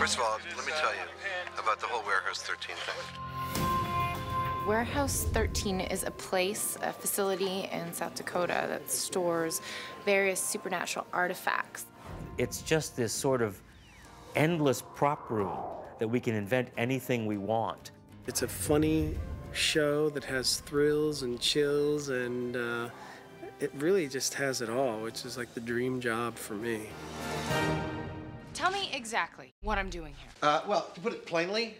First of all, let me tell you about the whole Warehouse 13 thing. Warehouse 13 is a place, a facility in South Dakota that stores various supernatural artifacts. It's just this sort of endless prop room that we can invent anything we want. It's a funny show that has thrills and chills, and it really just has it all, which is like the dream job for me. Tell me exactly what I'm doing here. Well, to put it plainly,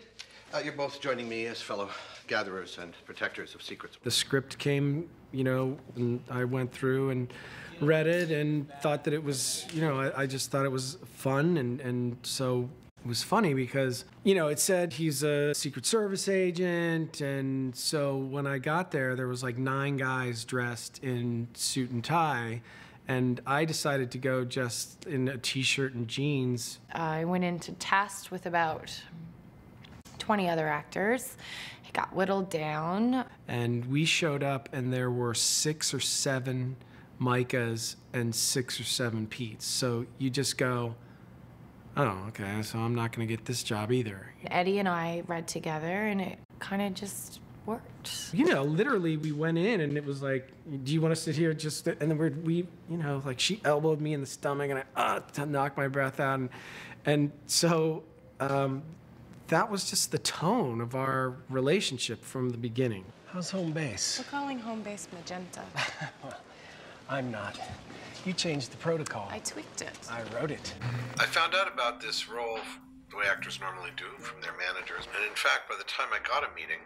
you're both joining me as fellow gatherers and protectors of secrets. The script came, you know, and I went through and read it and thought that it was, you know, I just thought it was fun, and so it was funny because, you know, it said he's a Secret Service agent, and so when I got there, there was like 9 guys dressed in suit and tie, and I decided to go just in a t-shirt and jeans. I went into test with about 20 other actors. It got whittled down. And we showed up, and there were 6 or 7 Mykas and 6 or 7 Petes. So you just go, oh, okay, so I'm not going to get this job either. Eddie and I read together, and it kind of just worked. You know, literally, we went in, and it was like, do you want to sit here? Just, and then we, you know, like she elbowed me in the stomach, and I knocked my breath out, and so that was just the tone of our relationship from the beginning. How's home base? We're calling home base Magenta. Well, I'm not. You changed the protocol. I tweaked it. I wrote it. I found out about this role the way actors normally do from their managers. And in fact, by the time I got a meeting,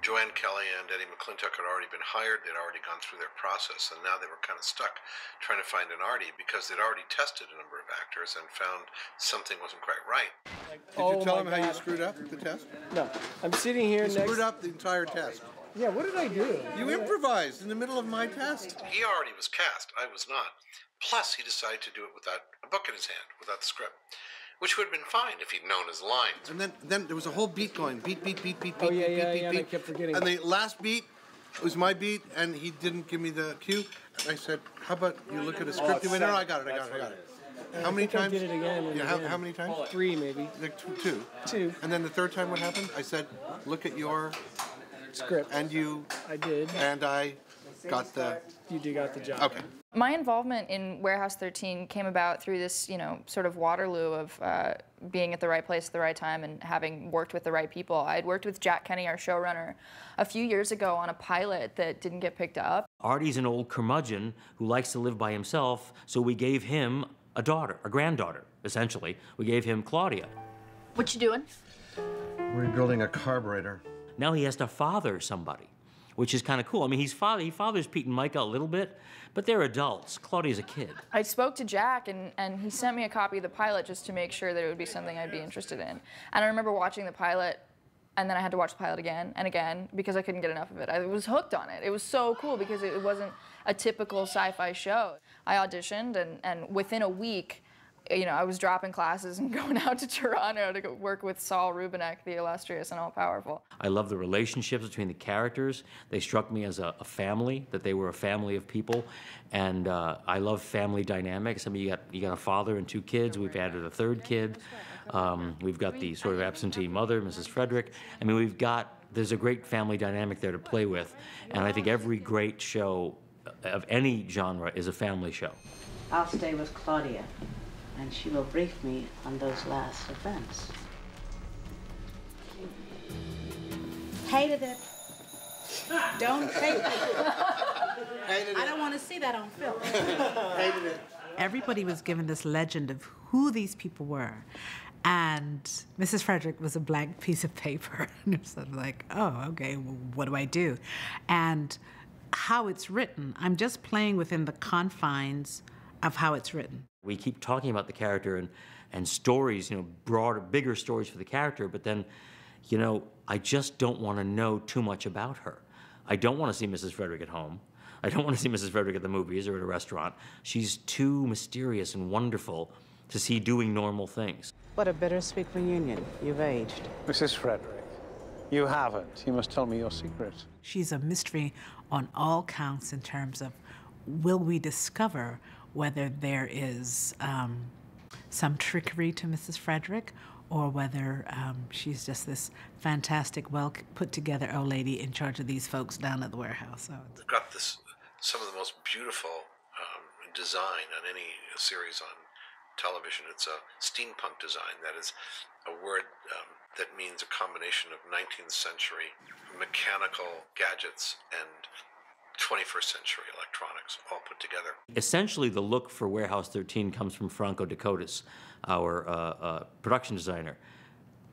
Joanne Kelly and Eddie McClintock had already been hired. They'd already gone through their process, and now they were kind of stuck trying to find an Artie because they'd already tested a number of actors and found something wasn't quite right. Did you tell them how you screwed up the test? No, I'm sitting here You screwed up the entire test. Yeah, what did I do? You improvised in the middle of my test. He already was cast. I was not. Plus, he decided to do it without a book in his hand, without the script, which would have been fine if he'd known his lines. And then there was a whole beat going. Beat, beat, beat, beat, Oh, beat, yeah, beat, yeah, beat, yeah, beat. and I kept forgetting. And the last beat was my beat, and he didn't give me the cue. And I said, how about you look at a script? He went, no, I got it. How many times? I did it again. And Yeah, again. how many times? 3, maybe. Like 2. 2. And then the third time what happened? I said, look at your Script. and you, I did. and I got the, You got the job. okay. My involvement in Warehouse 13 came about through this, you know, sort of Waterloo of being at the right place at the right time and having worked with the right people. I'd worked with Jack Kenny, our showrunner, a few years ago on a pilot that didn't get picked up. Artie's an old curmudgeon who likes to live by himself, so we gave him a daughter, a granddaughter, essentially. We gave him Claudia. What you doing? We're building a carburetor. Now he has to father somebody, which is kind of cool. I mean, he fathers Pete and Myka a little bit, but they're adults. Claudia's a kid. I spoke to Jack, and he sent me a copy of the pilot just to make sure that it would be something I'd be interested in. And I remember watching the pilot, and then I had to watch the pilot again and again because I couldn't get enough of it. I was hooked on it. It was so cool because it wasn't a typical sci-fi show. I auditioned, and within a week, you know, I was dropping classes and going out to Toronto to go work with Saul Rubinek, the illustrious and all-powerful. I love the relationships between the characters. They struck me as a family, that they were a family of people, and I love family dynamics. I mean, you got a father and 2 kids. We've added a 3rd kid. We've got the sort of absentee mother, Mrs. Frederick. I mean, there's a great family dynamic there to play with, and I think every great show of any genre is a family show. I'll stay with Claudia, and she will brief me on those last events. Hated it. Don't hate it. Hated it. I don't want to see that on film. Hated it. Everybody was given this legend of who these people were. And Mrs. Frederick was a blank piece of paper. And it was sort of like, oh, okay, well, what do I do? And how it's written, I'm just playing within the confines of how it's written. We keep talking about the character and stories, you know, broader, bigger stories for the character, but then, you know, I just don't want to know too much about her. I don't want to see Mrs. Frederick at home. I don't want to see Mrs. Frederick at the movies or at a restaurant. She's too mysterious and wonderful to see doing normal things. What a bittersweet reunion. You've aged. Mrs. Frederick, you haven't. You must tell me your secret. She's a mystery on all counts in terms of, will we discover whether there is some trickery to Mrs. Frederick, or whether she's just this fantastic, well put together old lady in charge of these folks down at the warehouse. So They've got some of the most beautiful design on any series on television. It's a steampunk design. That is a word that means a combination of 19th century mechanical gadgets and 21st century electronics all put together. Essentially, the look for Warehouse 13 comes from Franco Dakotas, our production designer.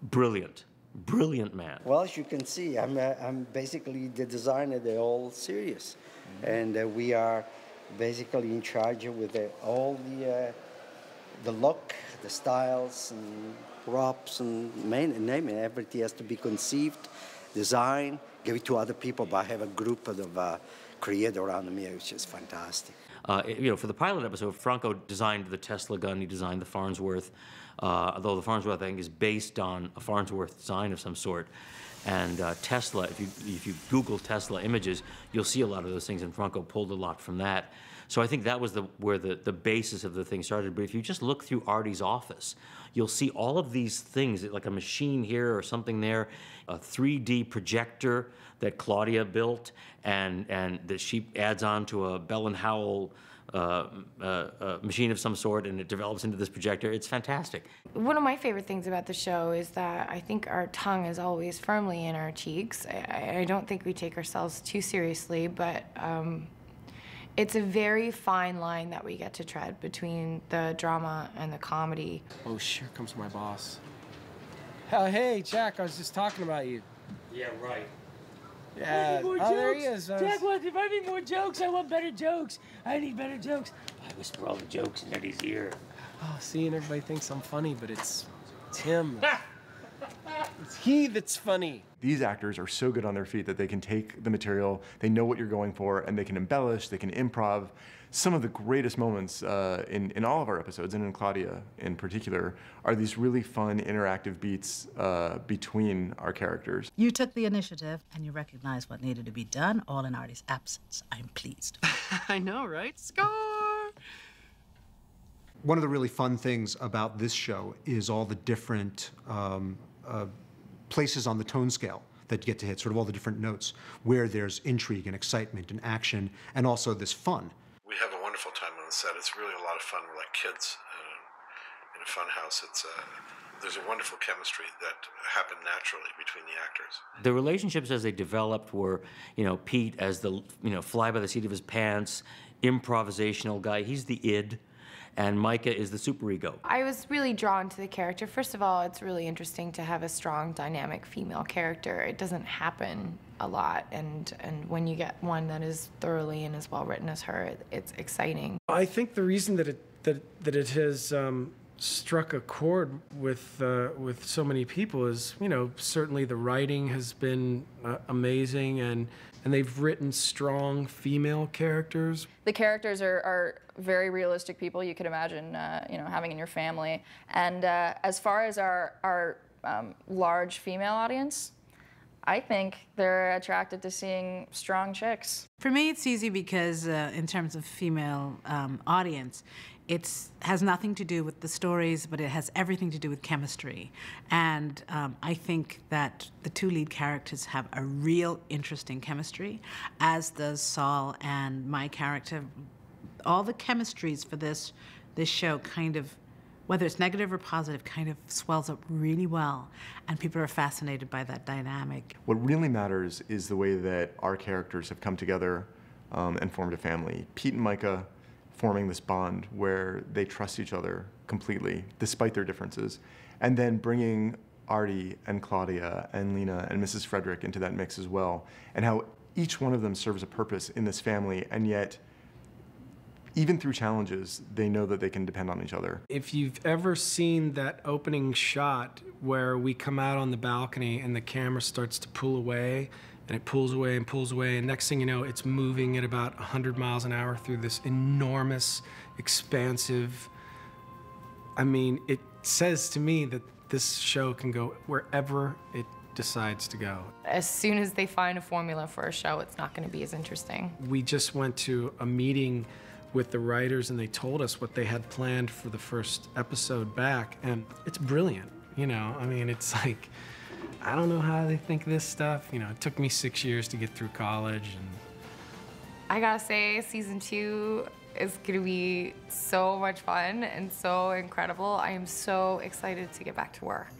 Brilliant man. Well, as you can see, I'm basically the designer of the whole series, and we are basically in charge with all the look, the styles, and props, and name it. Everything has to be conceived, designed, give it to other people, but I have a group of creators around me, which is fantastic. For the pilot episode, Franco designed the Tesla gun. He designed the Farnsworth, although the Farnsworth, I think, is based on a Farnsworth design of some sort. And Tesla, if you Google Tesla images, you'll see a lot of those things, and Franco pulled a lot from that. So I think that was where the basis of the thing started. But if you just look through Artie's office, you'll see all of these things, like a machine here or something there, a 3D projector that Claudia built, and that she adds on to a Bell and Howell machine of some sort, and it develops into this projector. It's fantastic. One of my favorite things about the show is that I think our tongue is always firmly in our cheeks. I don't think we take ourselves too seriously, but it's a very fine line that we get to tread between the drama and the comedy. Oh, here comes my boss. Hey, Jack, I was just talking about you. Yeah, right. Yeah. More Oh, there jokes. he is. Jack wants, if I need more jokes, I want better jokes. I need better jokes. I whisper all the jokes in Eddie's ear. Oh, see, and everybody thinks I'm funny, but it's him. It's he that's funny. These actors are so good on their feet that they can take the material, they know what you're going for, and they can embellish, they can improv. Some of the greatest moments in all of our episodes, and in Claudia in particular, are these really fun, interactive beats between our characters. You took the initiative, and you recognized what needed to be done, all in Artie's absence. I'm pleased. I know, right? Score! One of the really fun things about this show is all the different places on the tone scale that you get to hit, sort of all the different notes, where there's intrigue and excitement and action, and also this fun. We have a wonderful time on the set. It's really a lot of fun. We're like kids in a fun house. There's a wonderful chemistry that happened naturally between the actors. The relationships as they developed were, Pete as the, fly by the seat of his pants, improvisational guy. He's the id. And Myka is the superego. I was really drawn to the character. First of all, it's really interesting to have a strong, dynamic female character. It doesn't happen a lot, and when you get one that is thoroughly and as well written as her, it's exciting. I think the reason that it has struck a chord with so many people is, certainly the writing has been amazing, and they've written strong female characters. The characters are very realistic people you could imagine, having in your family. And as far as our large female audience, I think they're attracted to seeing strong chicks. For me, it's easy because in terms of female audience, it has nothing to do with the stories, but it has everything to do with chemistry. And I think that the two lead characters have a real interesting chemistry, as does Saul and my character. All the chemistries for this show kind of, whether it's negative or positive, kind of swells up really well, and people are fascinated by that dynamic. What really matters is the way that our characters have come together and formed a family. Pete and Myka forming this bond where they trust each other completely, despite their differences, and then bringing Artie and Claudia and Leena and Mrs. Frederick into that mix as well, and how each one of them serves a purpose in this family, and yet even through challenges, they know that they can depend on each other. If you've ever seen that opening shot where we come out on the balcony and the camera starts to pull away, and it pulls away and pulls away, and next thing you know, it's moving at about 100 miles an hour through this enormous, expansive, it says to me that this show can go wherever it decides to go. As soon as they find a formula for a show, it's not going to be as interesting. We just went to a meeting with the writers, and they told us what they had planned for the first episode back, and it's brilliant. You know, I mean, it's like, I don't know how they think this stuff. You know, it took me 6 years to get through college, and I gotta say, season 2 is gonna be so much fun and so incredible. I am so excited to get back to work.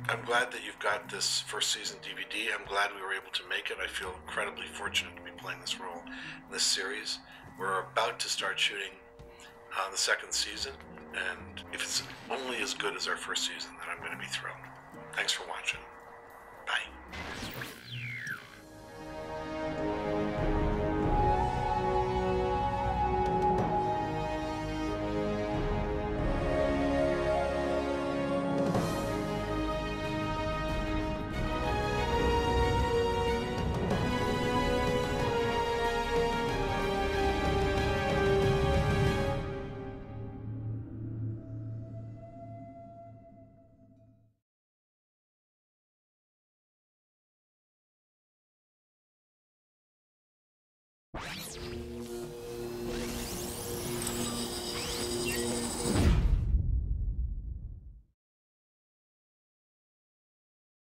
I'm glad that you've got this first season DVD. I'm glad we were able to make it. I feel incredibly fortunate to be playing this role in this series. We're about to start shooting the second season, and if it's only as good as our first season, then I'm going to be thrilled. Thanks for watching. Bye. You